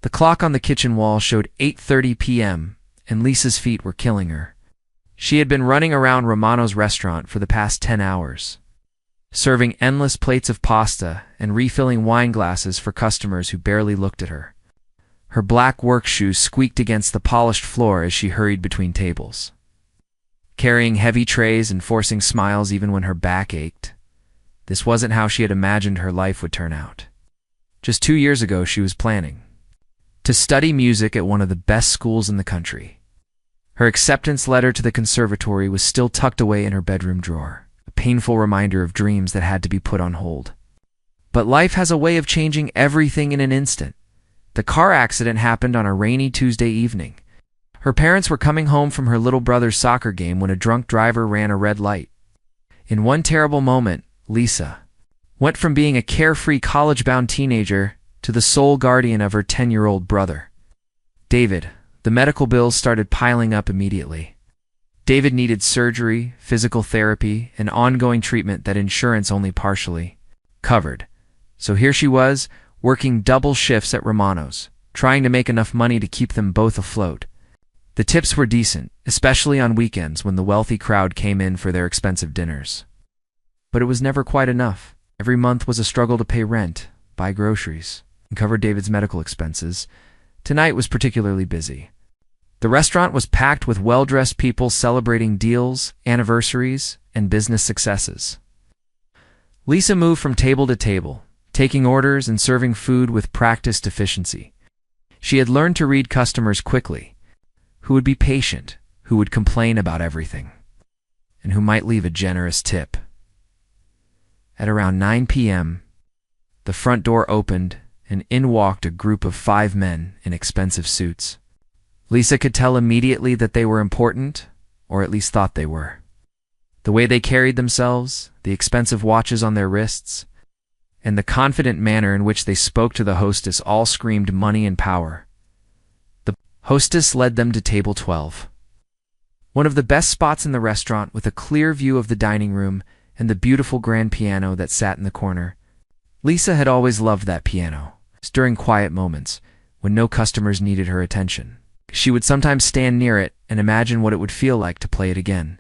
The clock on the kitchen wall showed 8:30 p.m., and Lisa's feet were killing her. She had been running around Romano's restaurant for the past 10 hours, serving endless plates of pasta and refilling wine glasses for customers who barely looked at her. Her black work shoes squeaked against the polished floor as she hurried between tables, carrying heavy trays and forcing smiles even when her back ached. This wasn't how she had imagined her life would turn out. Just 2 years ago, she was planning to study music at one of the best schools in the country. Her acceptance letter to the conservatory was still tucked away in her bedroom drawer, a painful reminder of dreams that had to be put on hold. But life has a way of changing everything in an instant. The car accident happened on a rainy Tuesday evening. Her parents were coming home from her little brother's soccer game when a drunk driver ran a red light. In one terrible moment, Lisa went from being a carefree college-bound teenager to the sole guardian of her 10-year-old brother. David. The medical bills started piling up immediately. David needed surgery, physical therapy, and ongoing treatment that insurance only partially covered. So here she was, working double shifts at Romano's, trying to make enough money to keep them both afloat. The tips were decent, especially on weekends when the wealthy crowd came in for their expensive dinners. But it was never quite enough. Every month was a struggle to pay rent, buy groceries, and cover David's medical expenses. Tonight was particularly busy. The restaurant was packed with well-dressed people celebrating deals, anniversaries, and business successes. Lisa moved from table to table, taking orders and serving food with practiced efficiency. She had learned to read customers quickly, who would be patient, who would complain about everything, and who might leave a generous tip. At around 9 p.m., the front door opened, and in walked a group of 5 men in expensive suits. Lisa could tell immediately that they were important, or at least thought they were. The way they carried themselves, the expensive watches on their wrists, and the confident manner in which they spoke to the hostess all screamed money and power. The hostess led them to table 12, one of the best spots in the restaurant, with a clear view of the dining room and the beautiful grand piano that sat in the corner. Lisa had always loved that piano. During quiet moments, when no customers needed her attention, she would sometimes stand near it and imagine what it would feel like to play it again.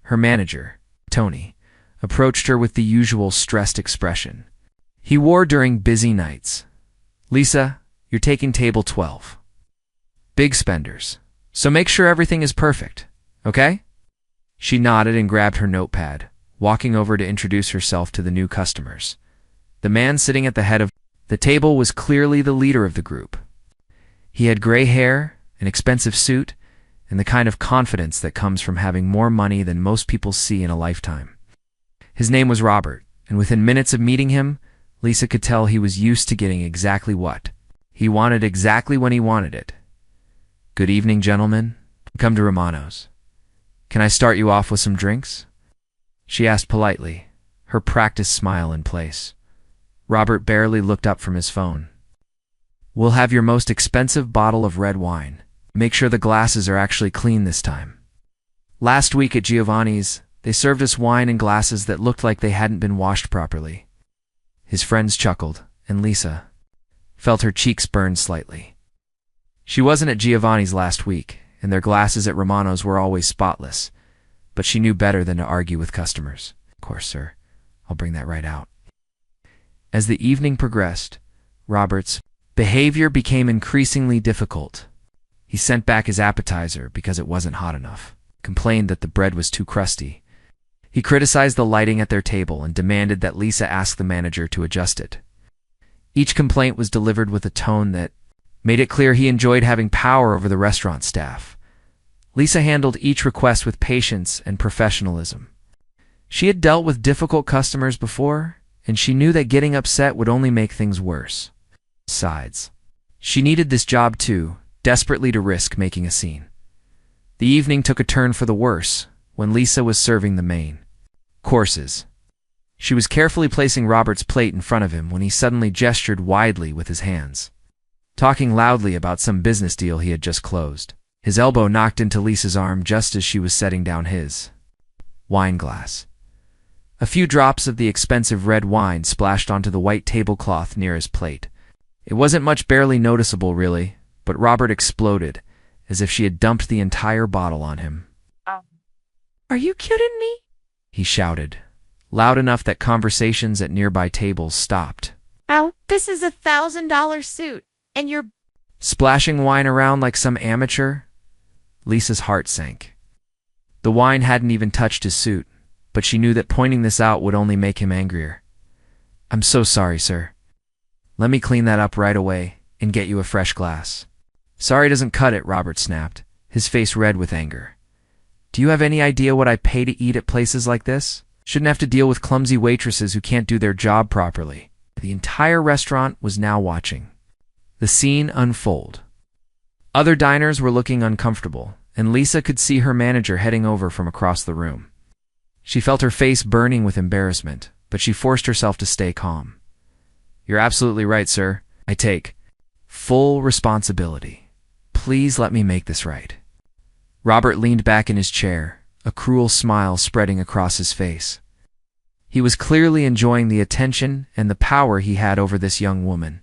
Her manager, Tony, approached her with the usual stressed expression he wore during busy nights. "Lisa, you're taking table 12. Big spenders, so make sure everything is perfect, okay?" She nodded and grabbed her notepad, walking over to introduce herself to the new customers. The man sitting at the head of the table was clearly the leader of the group. He had gray hair, an expensive suit, and the kind of confidence that comes from having more money than most people see in a lifetime. His name was Robert, and within minutes of meeting him, Lisa could tell he was used to getting exactly what he wanted exactly when he wanted it. "Good evening, gentlemen. Come to Romano's. Can I start you off with some drinks?" she asked politely, her practiced smile in place. Robert barely looked up from his phone. "We'll have your most expensive bottle of red wine. Make sure the glasses are actually clean this time. Last week at Giovanni's, they served us wine in glasses that looked like they hadn't been washed properly." His friends chuckled, and Lisa felt her cheeks burn slightly. She wasn't at Giovanni's last week, and their glasses at Romano's were always spotless, but she knew better than to argue with customers. "Of course, sir. I'll bring that right out." As the evening progressed, Robert's behavior became increasingly difficult. He sent back his appetizer because it wasn't hot enough, complained that the bread was too crusty. He criticized the lighting at their table and demanded that Lisa ask the manager to adjust it. Each complaint was delivered with a tone that made it clear he enjoyed having power over the restaurant staff. Lisa handled each request with patience and professionalism. She had dealt with difficult customers before, and she knew that getting upset would only make things worse. Besides, she needed this job too, desperately to risk making a scene. The evening took a turn for the worse when Lisa was serving the main courses. She was carefully placing Robert's plate in front of him when he suddenly gestured widely with his hands, talking loudly about some business deal he had just closed. His elbow knocked into Lisa's arm just as she was setting down his wine glass. A few drops of the expensive red wine splashed onto the white tablecloth near his plate. It wasn't much, barely noticeable really, but Robert exploded, as if she had dumped the entire bottle on him. Are you kidding me? He shouted, loud enough that conversations at nearby tables stopped. Ow, this is $1,000 suit, and you're... Splashing wine around like some amateur? Lisa's heart sank. The wine hadn't even touched his suit, but she knew that pointing this out would only make him angrier. I'm so sorry, sir. Let me clean that up right away and get you a fresh glass. Sorry doesn't cut it, Robert snapped, his face red with anger. Do you have any idea what I pay to eat at places like this? Shouldn't have to deal with clumsy waitresses who can't do their job properly. The entire restaurant was now watching the scene unfold. Other diners were looking uncomfortable, and Lisa could see her manager heading over from across the room. She felt her face burning with embarrassment, but she forced herself to stay calm. You're absolutely right, sir. I take full responsibility. Please let me make this right. Robert leaned back in his chair, a cruel smile spreading across his face. He was clearly enjoying the attention and the power he had over this young woman.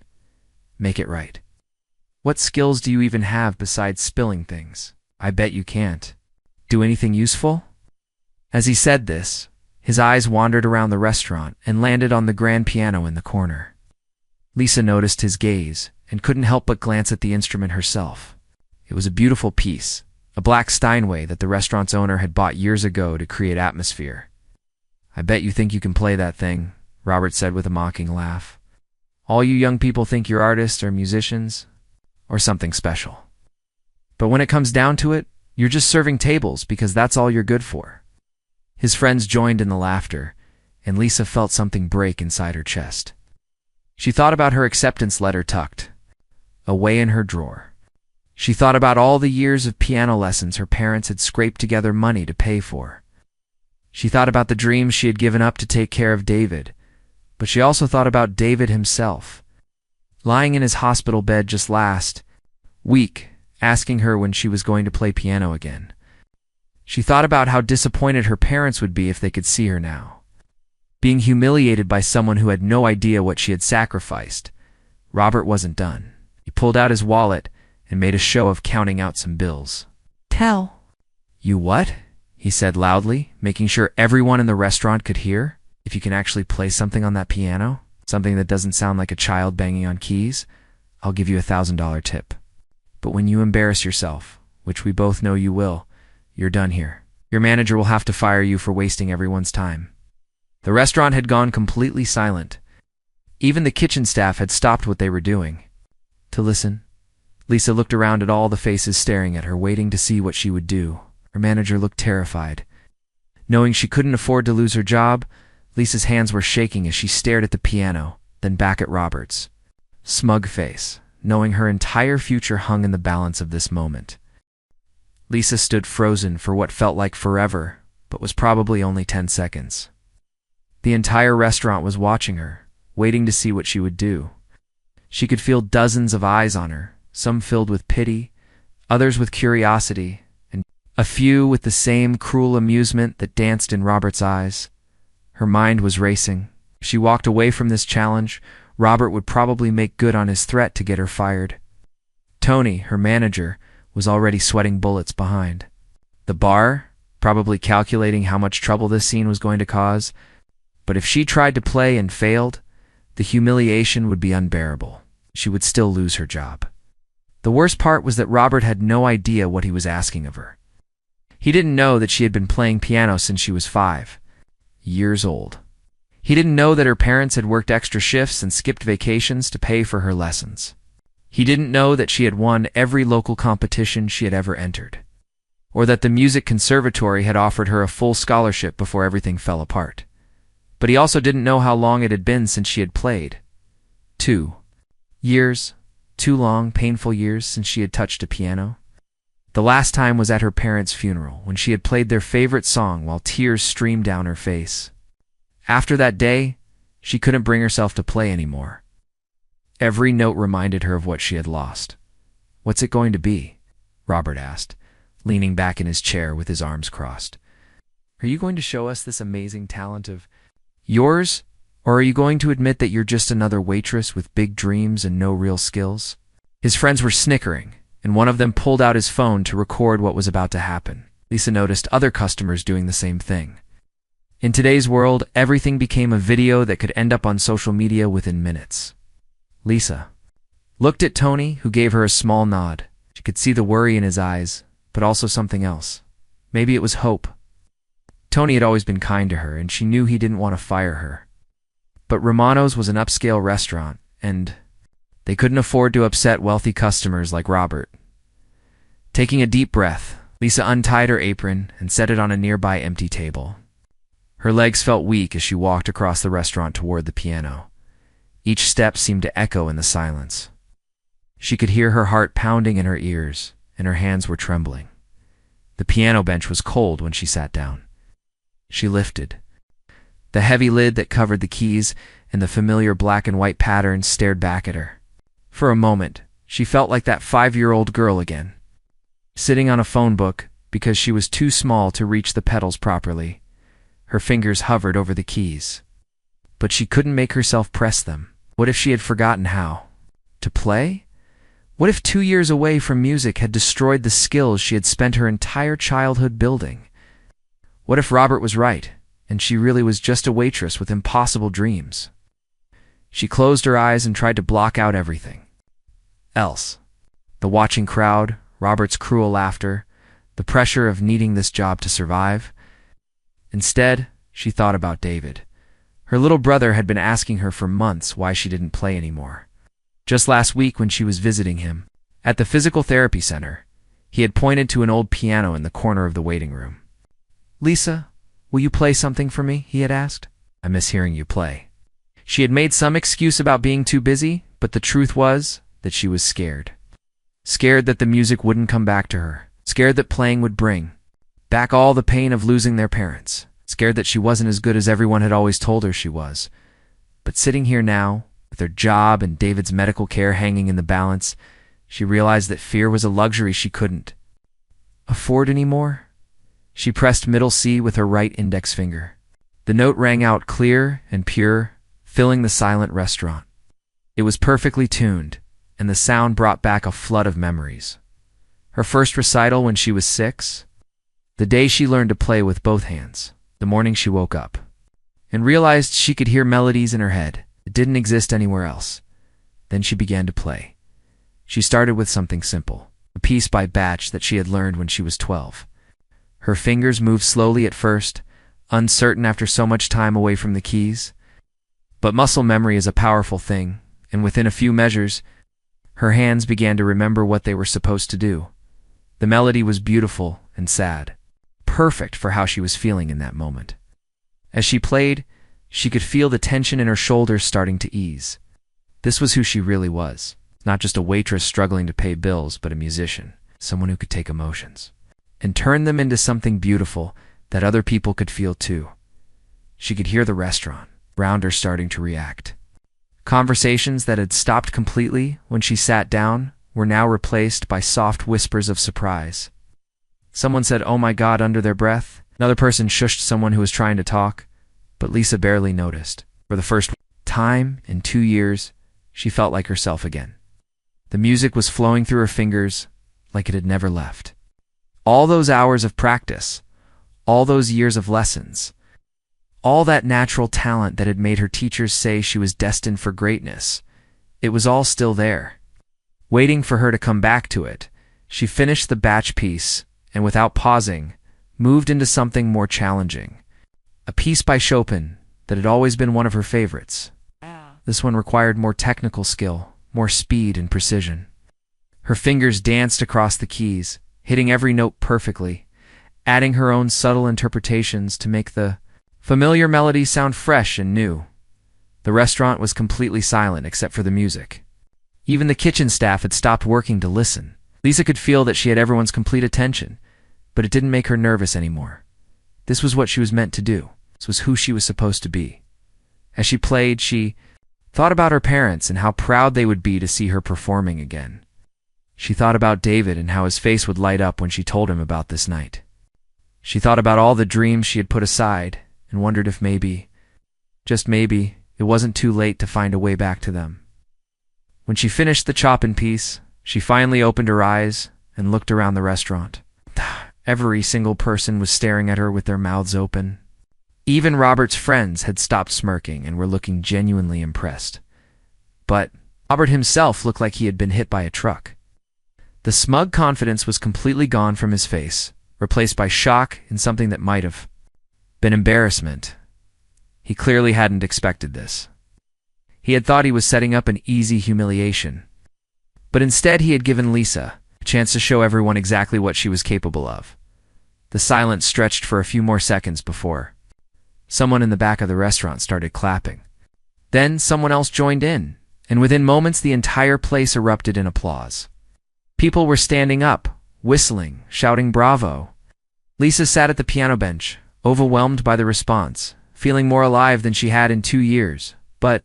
Make it right. What skills do you even have besides spilling things? I bet you can't. Do anything useful? As he said this, his eyes wandered around the restaurant and landed on the grand piano in the corner. Lisa noticed his gaze and couldn't help but glance at the instrument herself. It was a beautiful piece, a black Steinway that the restaurant's owner had bought years ago to create atmosphere. I bet you think you can play that thing, Robert said with a mocking laugh. All you young people think you're artists or musicians, or something special. But when it comes down to it, you're just serving tables because that's all you're good for. His friends joined in the laughter, and Lisa felt something break inside her chest. She thought about her acceptance letter tucked away in her drawer. She thought about all the years of piano lessons her parents had scraped together money to pay for. She thought about the dreams she had given up to take care of David, but she also thought about David himself, lying in his hospital bed just last week, asking her when she was going to play piano again. She thought about how disappointed her parents would be if they could see her now, being humiliated by someone who had no idea what she had sacrificed. Robert wasn't done. He pulled out his wallet and made a show of counting out some bills. Tell. You what? He said loudly, making sure everyone in the restaurant could hear. If you can actually play something on that piano, something that doesn't sound like a child banging on keys, I'll give you $1,000 tip. But when you embarrass yourself, which we both know you will, you're done here. Your manager will have to fire you for wasting everyone's time. The restaurant had gone completely silent. Even the kitchen staff had stopped what they were doing to listen. Lisa looked around at all the faces staring at her, waiting to see what she would do. Her manager looked terrified. Knowing she couldn't afford to lose her job, Lisa's hands were shaking as she stared at the piano, then back at Robert's smug face, knowing her entire future hung in the balance of this moment. Lisa stood frozen for what felt like forever, but was probably only 10 seconds. The entire restaurant was watching her, waiting to see what she would do. She could feel dozens of eyes on her, some filled with pity, others with curiosity, and a few with the same cruel amusement that danced in Robert's eyes. Her mind was racing. If she walked away from this challenge, Robert would probably make good on his threat to get her fired. Tony, her manager, was already sweating bullets behind the bar, probably calculating how much trouble this scene was going to cause. But if she tried to play and failed, the humiliation would be unbearable. She would still lose her job. The worst part was that Robert had no idea what he was asking of her. He didn't know that she had been playing piano since she was 5 years old. He didn't know that her parents had worked extra shifts and skipped vacations to pay for her lessons. He didn't know that she had won every local competition she had ever entered, or that the music conservatory had offered her a full scholarship before everything fell apart. But he also didn't know how long it had been since she had played. 2 years, 2 long, painful years since she had touched a piano. The last time was at her parents' funeral, when she had played their favorite song while tears streamed down her face. After that day, she couldn't bring herself to play anymore. Every note reminded her of what she had lost. What's it going to be? Robert asked, leaning back in his chair with his arms crossed. Are you going to show us this amazing talent of yours, Or are you going to admit that you're just another waitress with big dreams and no real skills? His friends were snickering, and one of them pulled out his phone to record what was about to happen. Lisa noticed other customers doing the same thing. In today's world, everything became a video that could end up on social media within minutes. Lisa looked at Tony, who gave her a small nod. She could see the worry in his eyes, but also something else. Maybe it was hope. Tony had always been kind to her, and she knew he didn't want to fire her. But Romano's was an upscale restaurant, and they couldn't afford to upset wealthy customers like Robert. Taking a deep breath, Lisa untied her apron and set it on a nearby empty table. Her legs felt weak as she walked across the restaurant toward the piano. Each step seemed to echo in the silence. She could hear her heart pounding in her ears, and her hands were trembling. The piano bench was cold when she sat down. She lifted. The heavy lid that covered the keys and the familiar black and white patterns stared back at her. For a moment, she felt like that 5-year-old girl again, sitting on a phone book because she was too small to reach the pedals properly. Her fingers hovered over the keys, but she couldn't make herself press them. What if she had forgotten how to play? What if 2 years away from music had destroyed the skills she had spent her entire childhood building? What if Robert was right, and she really was just a waitress with impossible dreams? She closed her eyes and tried to block out everything else. The watching crowd, Robert's cruel laughter, the pressure of needing this job to survive. Instead, she thought about David. Her little brother had been asking her for months why she didn't play anymore. Just last week when she was visiting him at the physical therapy center, he had pointed to an old piano in the corner of the waiting room. "Lisa, will you play something for me?" he had asked. "I miss hearing you play." She had made some excuse about being too busy, but the truth was that she was scared. Scared that the music wouldn't come back to her. Scared that playing would bring back all the pain of losing their parents. Scared that she wasn't as good as everyone had always told her she was. But sitting here now, with her job and David's medical care hanging in the balance, she realized that fear was a luxury she couldn't afford anymore. She pressed middle C with her right index finger. The note rang out clear and pure, filling the silent restaurant. It was perfectly tuned, and the sound brought back a flood of memories. Her first recital when she was 6, the day she learned to play with both hands, the morning she woke up and realized she could hear melodies in her head that didn't exist anywhere else. Then she began to play. She started with something simple, a piece by Batch that she had learned when she was 12. Her fingers moved slowly at first, uncertain after so much time away from the keys. But muscle memory is a powerful thing, and within a few measures, her hands began to remember what they were supposed to do. The melody was beautiful and sad, perfect for how she was feeling in that moment. As she played, she could feel the tension in her shoulders starting to ease. This was who she really was, not just a waitress struggling to pay bills, but a musician, someone who could take emotions and turn them into something beautiful that other people could feel too. She could hear the restaurant around her starting to react. Conversations that had stopped completely when she sat down were now replaced by soft whispers of surprise. Someone said, "Oh my God," under their breath. Another person shushed someone who was trying to talk, but Lisa barely noticed. For the first time in 2 years, she felt like herself again. The music was flowing through her fingers like it had never left. All those hours of practice, all those years of lessons, all that natural talent that had made her teachers say she was destined for greatness, it was all still there. Waiting for her to come back to it, she finished the Batch piece and, without pausing, moved into something more challenging. A piece by Chopin that had always been one of her favorites. This one required more technical skill, more speed and precision. Her fingers danced across the keys, hitting every note perfectly, adding her own subtle interpretations to make the familiar melody sound fresh and new. The restaurant was completely silent except for the music. Even the kitchen staff had stopped working to listen. Lisa could feel that she had everyone's complete attention, but it didn't make her nervous anymore. This was what she was meant to do. This was who she was supposed to be. As she played, she thought about her parents and how proud they would be to see her performing again. She thought about David and how his face would light up when she told him about this night. She thought about all the dreams she had put aside and wondered if maybe, just maybe, it it wasn't too late to find a way back to them. When she finished the chop in peace, she finally opened her eyes and looked around the restaurant. Every single person was staring at her with their mouths open. Even Robert's friends had stopped smirking and were looking genuinely impressed. But Robert himself looked like he had been hit by a truck. The smug confidence was completely gone from his face, replaced by shock and something that might have been embarrassment. He clearly hadn't expected this. He had thought he was setting up an easy humiliation. But instead he had given Lisa a chance to show everyone exactly what she was capable of. The silence stretched for a few more seconds before someone in the back of the restaurant started clapping. Then someone else joined in, and within moments the entire place erupted in applause. People were standing up, whistling, shouting bravo. Lisa sat at the piano bench, overwhelmed by the response, feeling more alive than she had in 2 years. But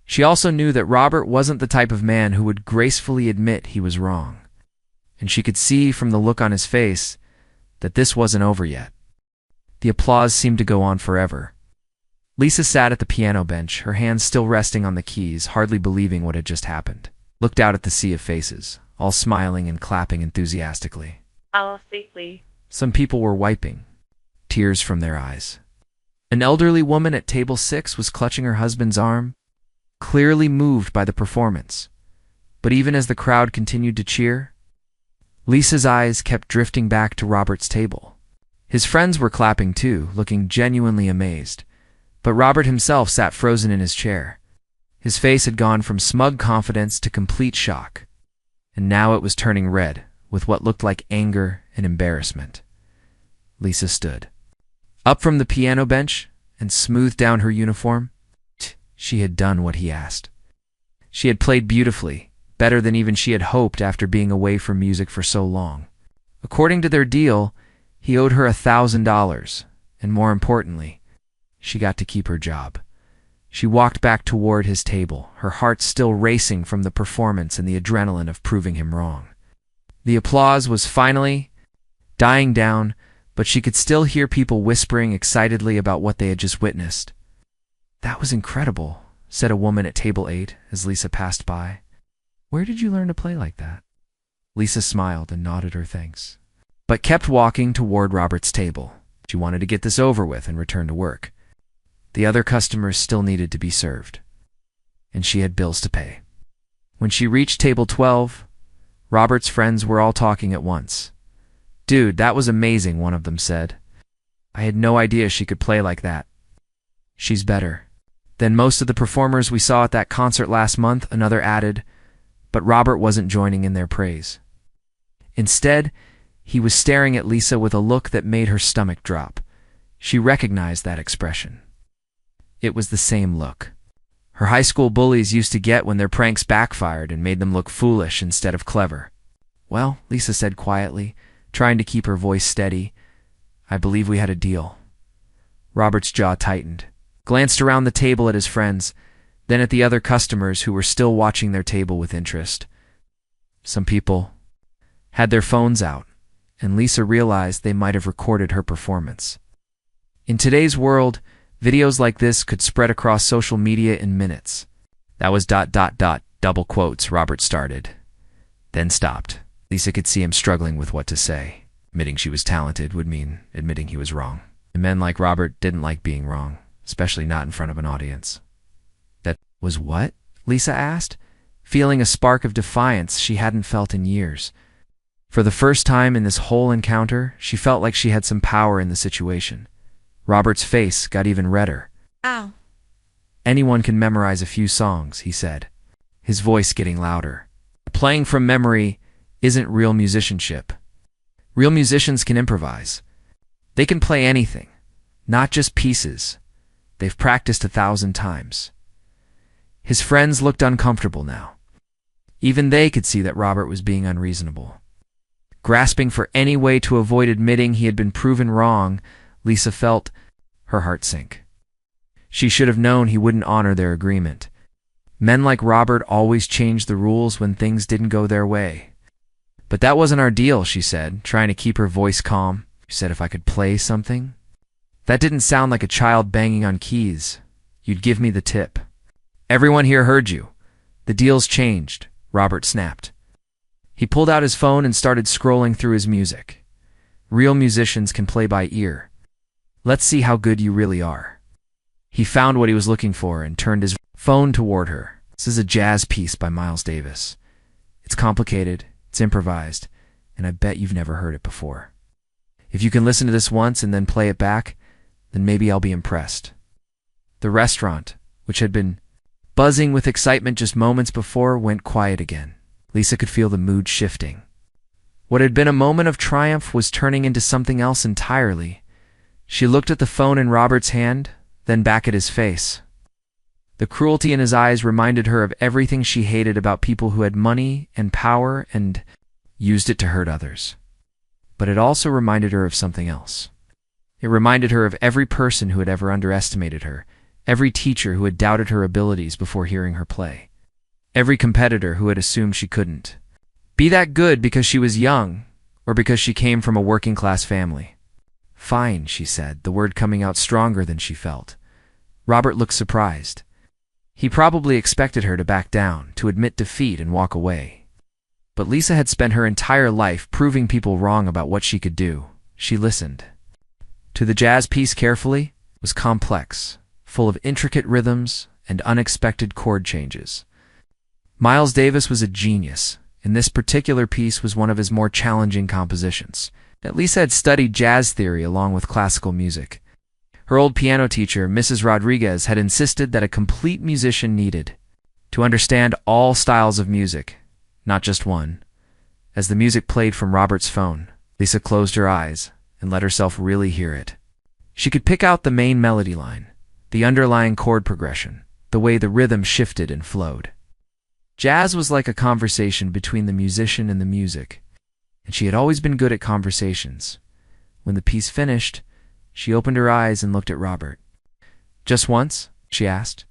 she also knew that Robert wasn't the type of man who would gracefully admit he was wrong. And she could see from the look on his face that this wasn't over yet. The applause seemed to go on forever. Lisa sat at the piano bench, her hands still resting on the keys, hardly believing what had just happened. Looked out at the sea of faces, all smiling and clapping enthusiastically. Some people were wiping tears from their eyes. An elderly woman at table 6 was clutching her husband's arm, clearly moved by the performance. But even as the crowd continued to cheer, Lisa's eyes kept drifting back to Robert's table. His friends were clapping too, looking genuinely amazed. But Robert himself sat frozen in his chair. His face had gone from smug confidence to complete shock. And now it was turning red, with what looked like anger and embarrassment. Lisa stood up from the piano bench and smoothed down her uniform. She had done what he asked. She had played beautifully, better than even she had hoped after being away from music for so long. According to their deal, he owed her $1,000, and more importantly, she got to keep her job. She walked back toward his table, her heart still racing from the performance and the adrenaline of proving him wrong. The applause was finally dying down, but she could still hear people whispering excitedly about what they had just witnessed. "That was incredible," said a woman at table 8 as Lisa passed by. "Where did you learn to play like that?" Lisa smiled and nodded her thanks, but kept walking toward Robert's table. She wanted to get this over with and return to work. The other customers still needed to be served, and she had bills to pay. When she reached table 12, Robert's friends were all talking at once. "Dude, that was amazing," one of them said. "I had no idea she could play like that." "She's better than most of the performers we saw at that concert last month," another added, but Robert wasn't joining in their praise. Instead, he was staring at Lisa with a look that made her stomach drop. She recognized that expression. It was the same look her high school bullies used to get when their pranks backfired and made them look foolish instead of clever. "Well," Lisa said quietly, trying to keep her voice steady, "I believe we had a deal." Robert's jaw tightened, glanced around the table at his friends, then at the other customers who were still watching their table with interest. Some people had their phones out, and Lisa realized they might have recorded her performance. In today's world, videos like this could spread across social media in minutes. "That was ... double quotes," Robert started, then stopped. Lisa could see him struggling with what to say. Admitting she was talented would mean admitting he was wrong. And men like Robert didn't like being wrong, especially not in front of an audience. "That was what?" Lisa asked, feeling a spark of defiance she hadn't felt in years. For the first time in this whole encounter, she felt like she had some power in the situation. Robert's face got even redder. "Ow." "Anyone can memorize a few songs," he said, his voice getting louder. "Playing from memory isn't real musicianship. Real musicians can improvise. They can play anything, not just pieces they've practiced 1,000 times." His friends looked uncomfortable now. Even they could see that Robert was being unreasonable. Grasping for any way to avoid admitting he had been proven wrong, Lisa felt her heart sink. She should have known he wouldn't honor their agreement. Men like Robert always changed the rules when things didn't go their way. "But that wasn't our deal," she said, trying to keep her voice calm. "You said if I could play something? That didn't sound like a child banging on keys. You'd give me the tip." Everyone here heard you. The deal's changed, Robert snapped. He pulled out his phone and started scrolling through his music. Real musicians can play by ear. Let's see how good you really are. He found what he was looking for and turned his phone toward her. This is a jazz piece by Miles Davis. It's complicated, it's improvised, and I bet you've never heard it before. If you can listen to this once and then play it back, then maybe I'll be impressed. The restaurant, which had been buzzing with excitement just moments before, went quiet again. Lisa could feel the mood shifting. What had been a moment of triumph was turning into something else entirely. She looked at the phone in Robert's hand, then back at his face. The cruelty in his eyes reminded her of everything she hated about people who had money and power and used it to hurt others. But it also reminded her of something else. It reminded her of every person who had ever underestimated her, every teacher who had doubted her abilities before hearing her play, every competitor who had assumed she couldn't be that good because she was young or because she came from a working-class family. Fine, she said, the word coming out stronger than she felt. Robert looked surprised. He probably expected her to back down, to admit defeat and walk away. But Lisa had spent her entire life proving people wrong about what she could do. She listened to the jazz piece carefully. It was complex, full of intricate rhythms and unexpected chord changes. Miles Davis was a genius, and this particular piece was one of his more challenging compositions. Lisa had studied jazz theory along with classical music. Her old piano teacher, Mrs. Rodriguez, had insisted that a complete musician needed to understand all styles of music, not just one. As the music played from Robert's phone, Lisa closed her eyes and let herself really hear it. She could pick out the main melody line, the underlying chord progression, the way the rhythm shifted and flowed. Jazz was like a conversation between the musician and the music, and she had always been good at conversations. When the piece finished, she opened her eyes and looked at Robert. "Just once?" she asked.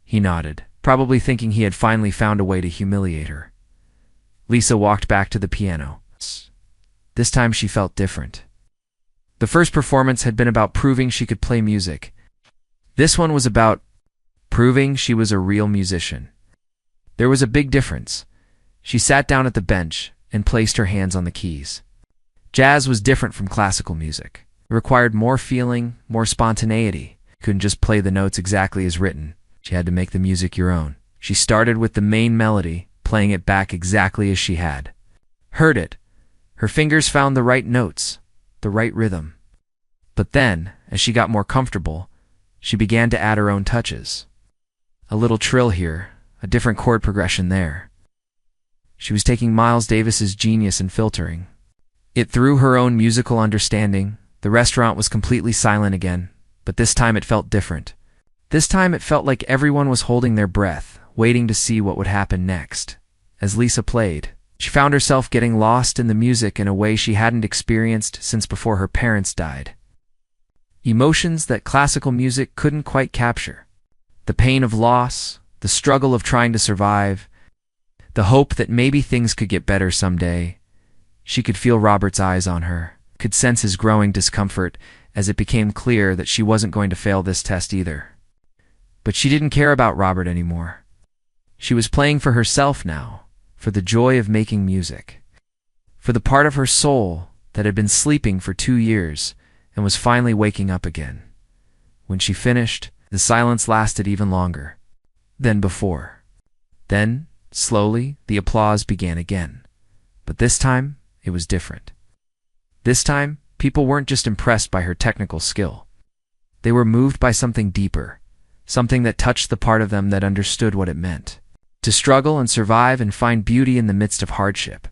He nodded, probably thinking he had finally found a way to humiliate her. Lisa walked back to the piano. This time she felt different. The first performance had been about proving she could play music. This one was about proving she was a real musician. There was a big difference. She sat down at the bench and placed her hands on the keys. Jazz was different from classical music. It required more feeling, more spontaneity. You couldn't just play the notes exactly as written. She had to make the music your own. She started with the main melody, playing it back exactly as she had heard it. Her fingers found the right notes, the right rhythm. But then, as she got more comfortable, she began to add her own touches. A little trill here, a different chord progression there. She was taking Miles Davis's genius and filtering it through her own musical understanding. The restaurant was completely silent again, but this time it felt different. This time it felt like everyone was holding their breath, waiting to see what would happen next. As Lisa played, she found herself getting lost in the music in a way she hadn't experienced since before her parents died. Emotions that classical music couldn't quite capture. The pain of loss, the struggle of trying to survive, the hope that maybe things could get better someday. She could feel Robert's eyes on her, could sense his growing discomfort as it became clear that she wasn't going to fail this test either. But she didn't care about Robert anymore. She was playing for herself now, for the joy of making music, for the part of her soul that had been sleeping for 2 years and was finally waking up again. When she finished, the silence lasted even longer than before. Then, slowly, the applause began again. But this time, it was different. This time, people weren't just impressed by her technical skill. They were moved by something deeper, something that touched the part of them that understood what it meant to struggle and survive and find beauty in the midst of hardship.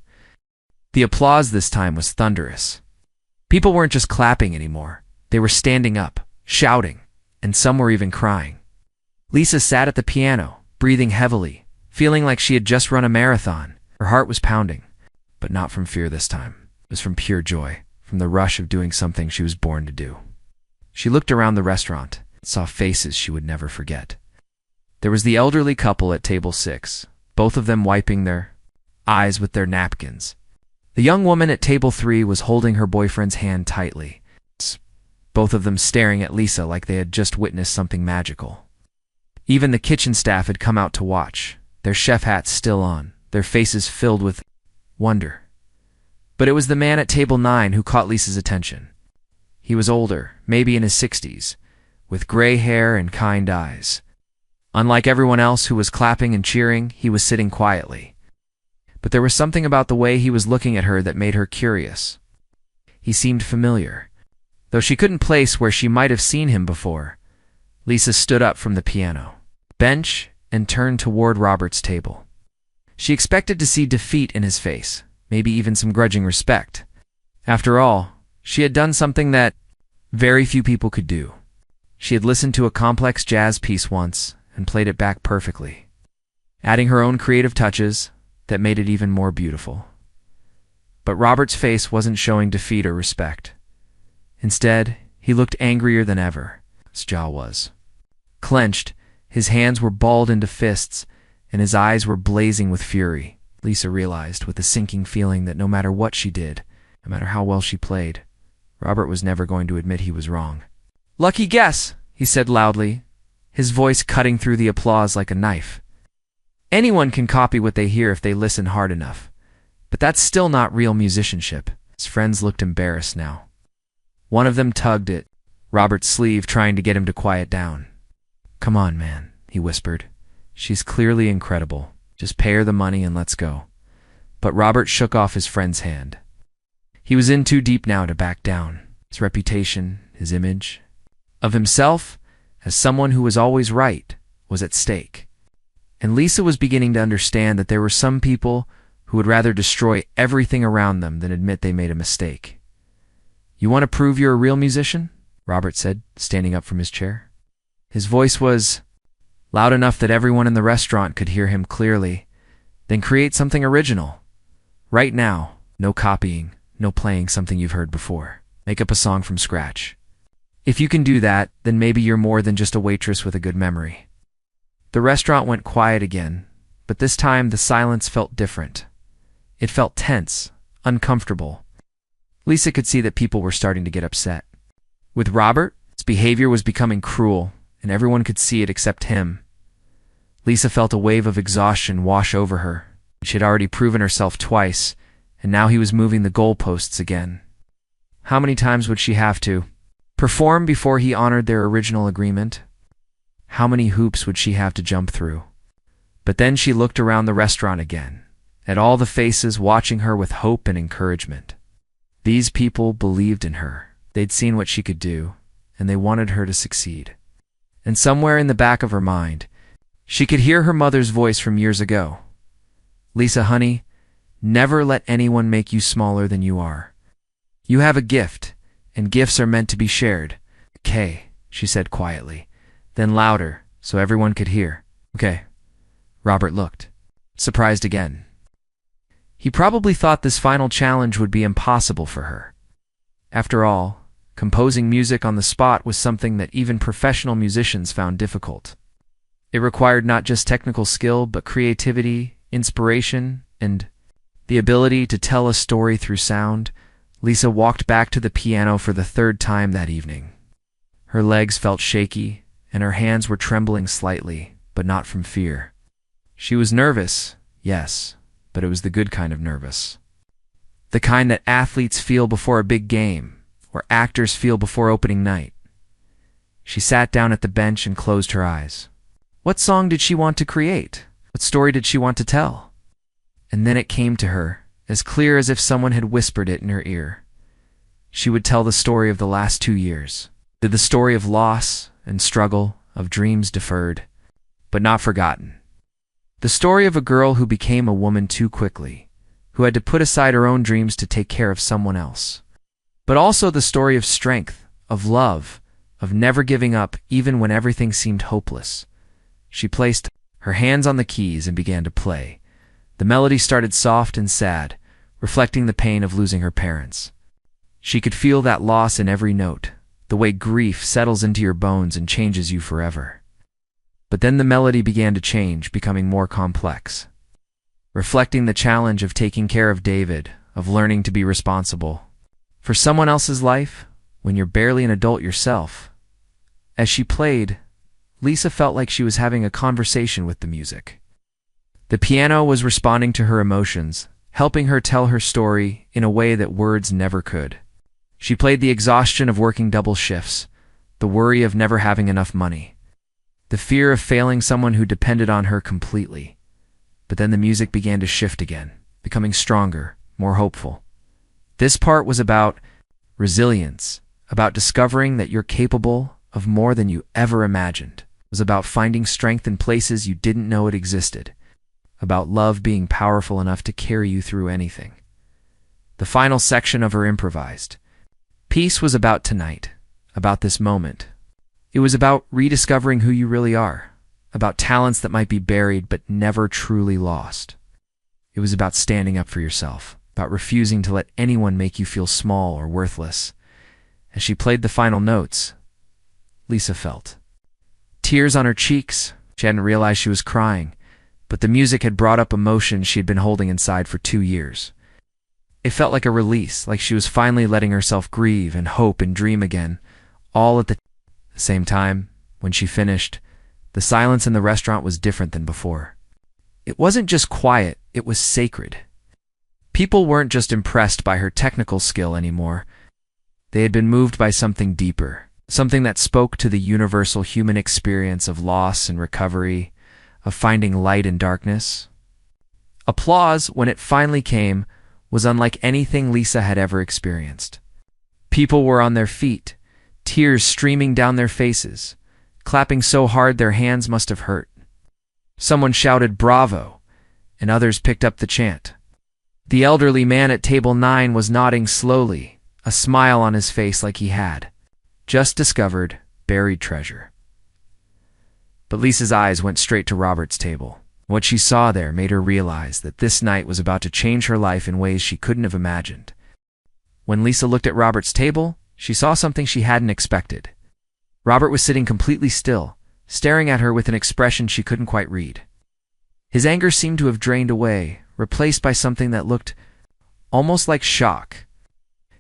The applause this time was thunderous. People weren't just clapping anymore. They were standing up, shouting, and some were even crying. Lisa sat at the piano, breathing heavily, feeling like she had just run a marathon. Her heart was pounding, but not from fear this time. It was from pure joy, from the rush of doing something she was born to do. She looked around the restaurant and saw faces she would never forget. There was the elderly couple at table 6, both of them wiping their eyes with their napkins. The young woman at table 3 was holding her boyfriend's hand tightly, both of them staring at Lisa like they had just witnessed something magical. Even the kitchen staff had come out to watch, their chef hats still on, their faces filled with wonder. But it was the man at table 9 who caught Lisa's attention. He was older, maybe in his 60s, with gray hair and kind eyes. Unlike everyone else who was clapping and cheering, he was sitting quietly. But there was something about the way he was looking at her that made her curious. He seemed familiar. Though she couldn't place where she might have seen him before, Lisa stood up from the piano bench and turned toward Robert's table. She expected to see defeat in his face, maybe even some grudging respect. After all, she had done something that very few people could do. She had listened to a complex jazz piece once and played it back perfectly, adding her own creative touches that made it even more beautiful. But Robert's face wasn't showing defeat or respect. Instead, he looked angrier than ever. His jaw was clenched, his hands were balled into fists, and his eyes were blazing with fury. Lisa realized with a sinking feeling that no matter what she did, no matter how well she played, Robert was never going to admit he was wrong. "Lucky guess," he said loudly, his voice cutting through the applause like a knife. Anyone can copy what they hear if they listen hard enough, but that's still not real musicianship. His friends looked embarrassed now. One of them tugged at Robert's sleeve, trying to get him to quiet down. "Come on, man," he whispered. "She's clearly incredible. Just pay her the money and let's go." But Robert shook off his friend's hand. He was in too deep now to back down. His reputation, his image of himself as someone who was always right, was at stake. And Lisa was beginning to understand that there were some people who would rather destroy everything around them than admit they made a mistake. "You want to prove you're a real musician?" Robert said, standing up from his chair. His voice was loud enough that everyone in the restaurant could hear him clearly. "Then create something original. Right now, no copying, no playing something you've heard before. Make up a song from scratch. If you can do that, then maybe you're more than just a waitress with a good memory." The restaurant went quiet again, but this time the silence felt different. It felt tense, uncomfortable. Lisa could see that people were starting to get upset. With Robert, his behavior was becoming cruel, and everyone could see it except him. Lisa felt a wave of exhaustion wash over her. She had already proven herself twice, and now he was moving the goalposts again. How many times would she have to perform before he honored their original agreement? How many hoops would she have to jump through? But then she looked around the restaurant again, at all the faces watching her with hope and encouragement. These people believed in her. They'd seen what she could do, and they wanted her to succeed. And somewhere in the back of her mind, she could hear her mother's voice from years ago. "Lisa, honey, never let anyone make you smaller than you are. You have a gift, and gifts are meant to be shared." "Okay," she said quietly, then louder, so everyone could hear. "Okay." Robert looked, surprised again. He probably thought this final challenge would be impossible for her. After all, composing music on the spot was something that even professional musicians found difficult. It required not just technical skill, but creativity, inspiration, and the ability to tell a story through sound. Lisa walked back to the piano for the third time that evening. Her legs felt shaky, and her hands were trembling slightly, but not from fear. She was nervous, yes, but it was the good kind of nervous. The kind that athletes feel before a big game, or actors feel before opening night. She sat down at the bench and closed her eyes. What song did she want to create? What story did she want to tell? And then it came to her, as clear as if someone had whispered it in her ear. She would tell the story of the last 2 years. The story of loss and struggle, of dreams deferred, but not forgotten. The story of a girl who became a woman too quickly, who had to put aside her own dreams to take care of someone else. But also the story of strength, of love, of never giving up even when everything seemed hopeless. She placed her hands on the keys and began to play. The melody started soft and sad, reflecting the pain of losing her parents. She could feel that loss in every note, the way grief settles into your bones and changes you forever. But then the melody began to change, becoming more complex, reflecting the challenge of taking care of David, of learning to be responsible for someone else's life when you're barely an adult yourself. As she played, Lisa felt like she was having a conversation with the music. The piano was responding to her emotions, helping her tell her story in a way that words never could. She played the exhaustion of working double shifts, the worry of never having enough money, the fear of failing someone who depended on her completely. But then the music began to shift again, becoming stronger, more hopeful. This part was about resilience, about discovering that you're capable of more than you ever imagined. It was about finding strength in places you didn't know it existed, about love being powerful enough to carry you through anything. The final section of her improvised piece was about tonight, about this moment. It was about rediscovering who you really are, about talents that might be buried but never truly lost. It was about standing up for yourself, about refusing to let anyone make you feel small or worthless. As she played the final notes, Lisa felt tears on her cheeks. She hadn't realized she was crying, but the music had brought up emotions she had been holding inside for 2 years. It felt like a release, like she was finally letting herself grieve and hope and dream again, all at the same time. When she finished, the silence in the restaurant was different than before. It wasn't just quiet, it was sacred. People weren't just impressed by her technical skill anymore. They had been moved by something deeper, something that spoke to the universal human experience of loss and recovery, of finding light in darkness. Applause, when it finally came, was unlike anything Lisa had ever experienced. People were on their feet, tears streaming down their faces, clapping so hard their hands must have hurt. Someone shouted "Bravo," and others picked up the chant. The elderly man at table 9 was nodding slowly, a smile on his face like he had just discovered buried treasure. But Lisa's eyes went straight to Robert's table. What she saw there made her realize that this night was about to change her life in ways she couldn't have imagined. When Lisa looked at Robert's table, she saw something she hadn't expected. Robert was sitting completely still, staring at her with an expression she couldn't quite read. His anger seemed to have drained away, replaced by something that looked almost like shock.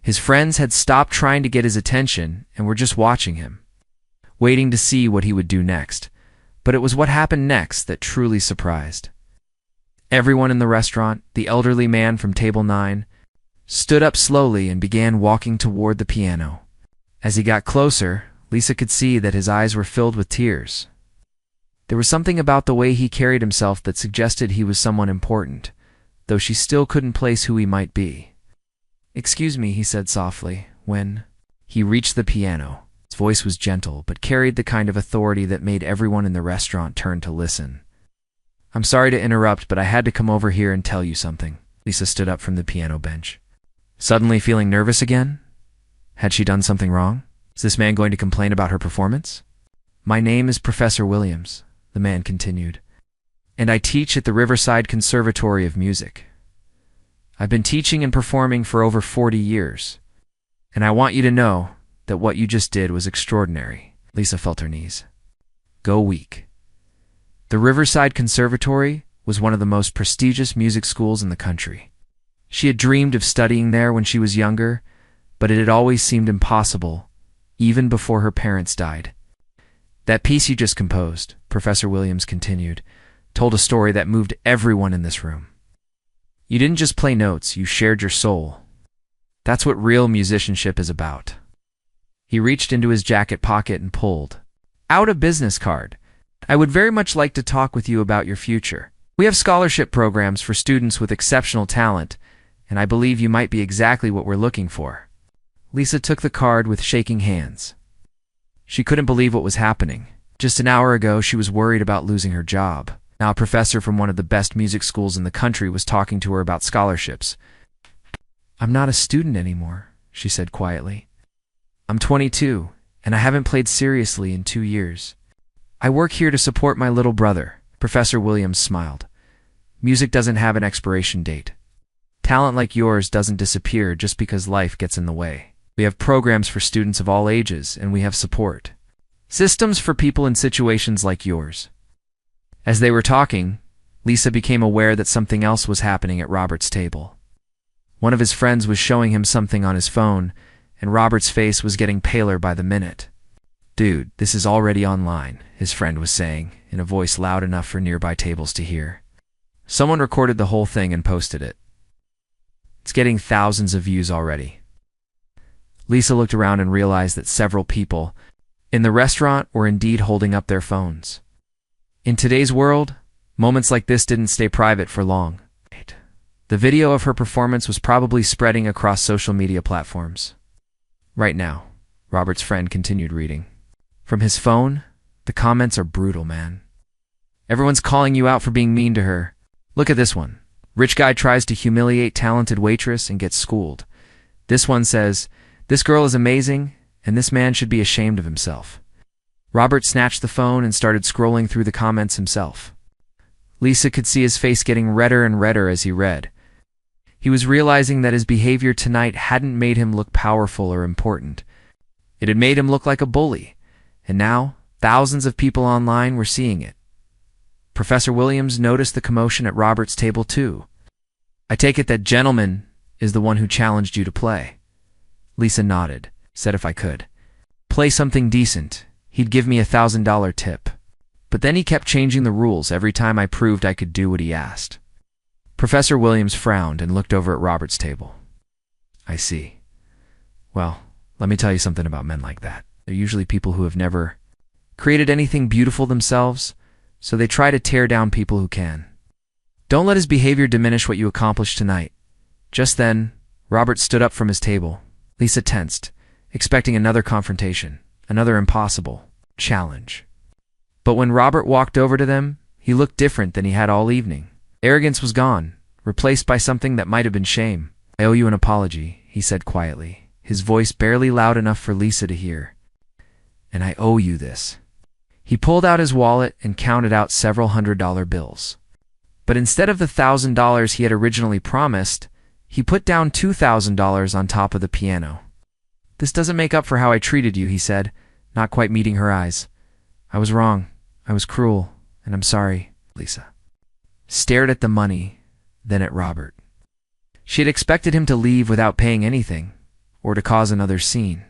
His friends had stopped trying to get his attention and were just watching him, waiting to see what he would do next. But it was what happened next that truly surprised. Everyone in the restaurant, the elderly man from table 9, stood up slowly and began walking toward the piano. As he got closer, Lisa could see that his eyes were filled with tears. There was something about the way he carried himself that suggested he was someone important, though she still couldn't place who he might be. "Excuse me," he said softly, when he reached the piano. His voice was gentle, but carried the kind of authority that made everyone in the restaurant turn to listen. "I'm sorry to interrupt, but I had to come over here and tell you something." Lisa stood up from the piano bench, suddenly feeling nervous again. Had she done something wrong? Was this man going to complain about her performance? "My name is Professor Williams," the man continued, "and I teach at the Riverside Conservatory of Music. I've been teaching and performing for over 40 years, and I want you to know that what you just did was extraordinary." Lisa felt her knees go weak. The Riverside Conservatory was one of the most prestigious music schools in the country. She had dreamed of studying there when she was younger, but it had always seemed impossible, even before her parents died. "That piece you just composed," Professor Williams continued, "told a story that moved everyone in this room. You didn't just play notes, you shared your soul. That's what real musicianship is about." He reached into his jacket pocket and pulled out a business card. "I would very much like to talk with you about your future. We have scholarship programs for students with exceptional talent, and I believe you might be exactly what we're looking for." Lisa took the card with shaking hands. She couldn't believe what was happening. Just an hour ago, she was worried about losing her job. Now a professor from one of the best music schools in the country was talking to her about scholarships. "I'm not a student anymore," she said quietly. "I'm 22, and I haven't played seriously in 2 years. I work here to support my little brother." Professor Williams smiled. "Music doesn't have an expiration date. Talent like yours doesn't disappear just because life gets in the way. We have programs for students of all ages, and we have support systems for people in situations like yours." As they were talking, Lisa became aware that something else was happening at Robert's table. One of his friends was showing him something on his phone, and Robert's face was getting paler by the minute. Dude, this is already online, his friend was saying, in a voice loud enough for nearby tables to hear. Someone recorded the whole thing and posted it. It's getting thousands of views already. Lisa looked around and realized that several people in the restaurant were indeed holding up their phones. In today's world, moments like this didn't stay private for long. The video of her performance was probably spreading across social media platforms. Right now, Robert's friend continued reading. From his phone, the comments are brutal, man. Everyone's calling you out for being mean to her. Look at this one. Rich guy tries to humiliate talented waitress and gets schooled. This one says, this girl is amazing, and this man should be ashamed of himself. Robert snatched the phone and started scrolling through the comments himself. Lisa could see his face getting redder and redder as he read. He was realizing that his behavior tonight hadn't made him look powerful or important. It had made him look like a bully, and now thousands of people online were seeing it. Professor Williams noticed the commotion at Robert's table too. I take it that gentleman is the one who challenged you to play. Lisa nodded, said if I could play something decent, he'd give me $1,000 tip. But then he kept changing the rules every time I proved I could do what he asked. Professor Williams frowned and looked over at Robert's table. I see. Well, let me tell you something about men like that. They're usually people who have never created anything beautiful themselves, so they try to tear down people who can. Don't let his behavior diminish what you accomplished tonight. Just then, Robert stood up from his table. Lisa tensed, expecting another confrontation, another impossible challenge. But when Robert walked over to them, he looked different than he had all evening. Arrogance was gone, replaced by something that might have been shame. I owe you an apology, he said quietly, his voice barely loud enough for Lisa to hear. And I owe you this. He pulled out his wallet and counted out several $100 bills. But instead of the $1,000 he had originally promised, he put down $2,000 on top of the piano. This doesn't make up for how I treated you, he said, not quite meeting her eyes. I was wrong. I was cruel, and I'm sorry. Lisa stared at the money, then at Robert. She had expected him to leave without paying anything, or to cause another scene.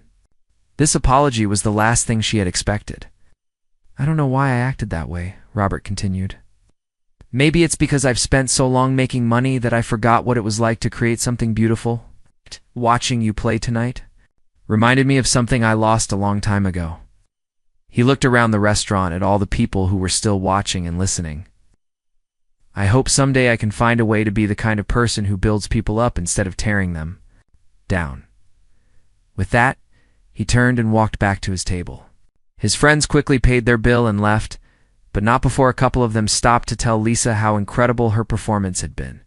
This apology was the last thing she had expected. I don't know why I acted that way, Robert continued. Maybe it's because I've spent so long making money that I forgot what it was like to create something beautiful. Watching you play tonight reminded me of something I lost a long time ago. He looked around the restaurant at all the people who were still watching and listening. I hope someday I can find a way to be the kind of person who builds people up instead of tearing them down. With that, he turned and walked back to his table. His friends quickly paid their bill and left, but not before a couple of them stopped to tell Lisa how incredible her performance had been.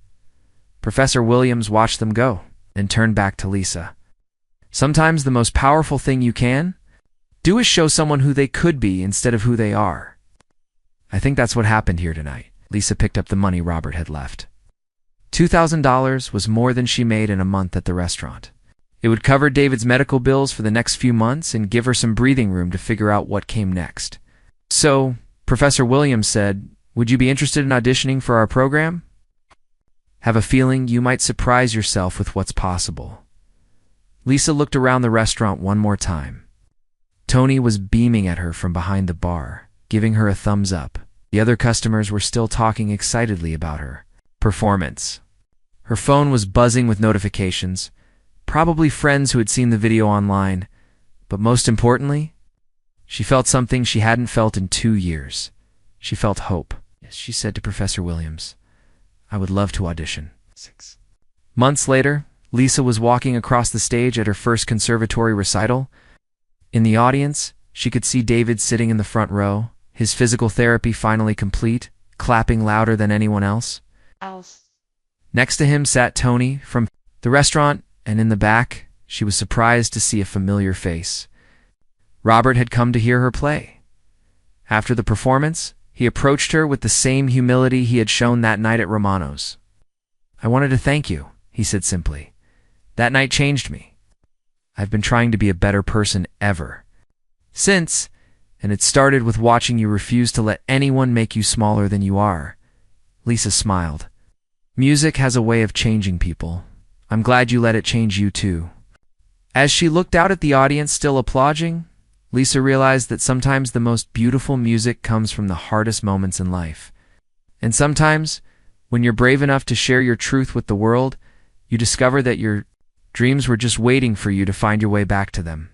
Professor Williams watched them go, and turned back to Lisa. Sometimes the most powerful thing you can do is show someone who they could be instead of who they are. I think that's what happened here tonight. Lisa picked up the money Robert had left. $2,000 was more than she made in a month at the restaurant. It would cover David's medical bills for the next few months and give her some breathing room to figure out what came next. So, Professor Williams said, would you be interested in auditioning for our program? Have a feeling you might surprise yourself with what's possible. Lisa looked around the restaurant one more time. Tony was beaming at her from behind the bar, giving her a thumbs up. The other customers were still talking excitedly about her performance. Her phone was buzzing with notifications, probably friends who had seen the video online, but most importantly, she felt something she hadn't felt in 2 years. She felt hope. Yes, she said to Professor Williams, I would love to audition. 6 months later, Lisa was walking across the stage at her first conservatory recital. In the audience, she could see David sitting in the front row, his physical therapy finally complete, clapping louder than anyone else. Next to him sat Tony from the restaurant, and in the back, she was surprised to see a familiar face. Robert had come to hear her play. After the performance, he approached her with the same humility he had shown that night at Romano's. I wanted to thank you, he said simply. That night changed me. I've been trying to be a better person ever since, and it started with watching you refuse to let anyone make you smaller than you are. Lisa smiled. Music has a way of changing people. I'm glad you let it change you too. As she looked out at the audience still applauding, Lisa realized that sometimes the most beautiful music comes from the hardest moments in life. And sometimes, when you're brave enough to share your truth with the world, you discover that your dreams were just waiting for you to find your way back to them.